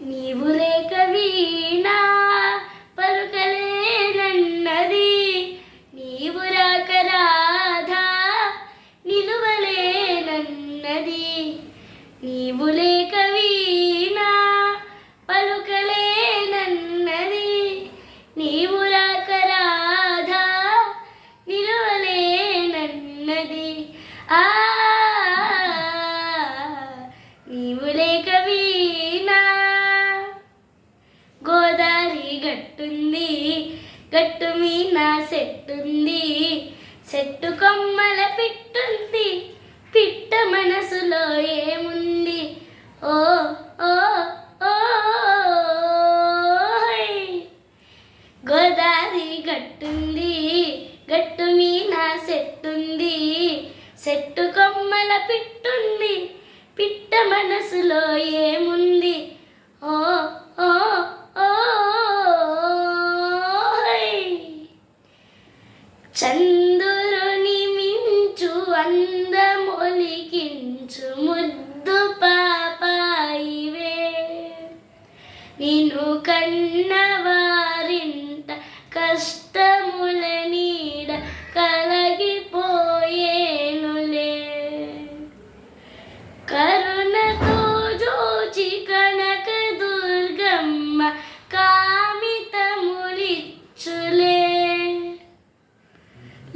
నీవు లేక వీణా పలుకలేనన్నది, నీవు రాక రాధా నిలువలేనన్నది. నీవు లేక వీణా పలుకలేనన్నది, నీవు రాక రాధా నిలువలేనన్నది. ఆ నీవు లేక వీణా. గోదారి గట్టుంది, గట్టు మీన సెట్టుంది, చెట్టు కొమ్మల పిట్టుంది, పిట్ట మనసులో ఏముంది? ఓ ఓ ఓ గోదారి గట్టుంది, గట్టు మీన సెట్టుంది, చెట్టు కొమ్మల పిట్టుంది, పిట్ట మనసులో ఏముంది? ఓ ఓ ఓ చంద్రుని మించు అందమొలికించు ముద్దు పాపాయివే, నిన్ను కన్నవారింట కష్టముల నీడ కలగిపోయేనులే. కరుణతో జోచి కనక దుర్గమ్మ కామితములిచ్చులే.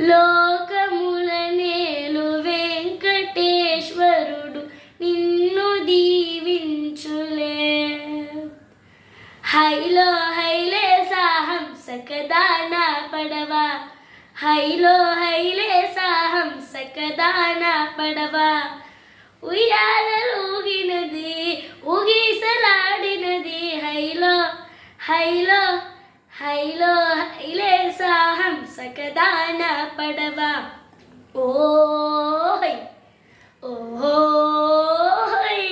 లోకముల నేలు వెంకటేశ్వరుడు నిన్ను దీవించులే. హైలో హైలే సాహంసకదాన పడవా, హైలో హైలే సాహంసకదాన పడవా, ఉయ్యాలూగినది ఊగిసలాడినది. హైలో హైలో హైలో హైలే సాహంసకదాన పడవా. ఓహై ఓహై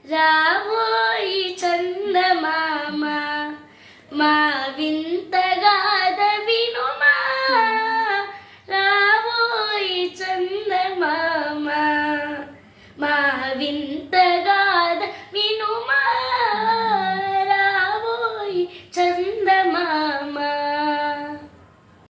రావోయి చందమామ, మా వింతగాథ వినుమా. రావోయి చందమామ, మా వింత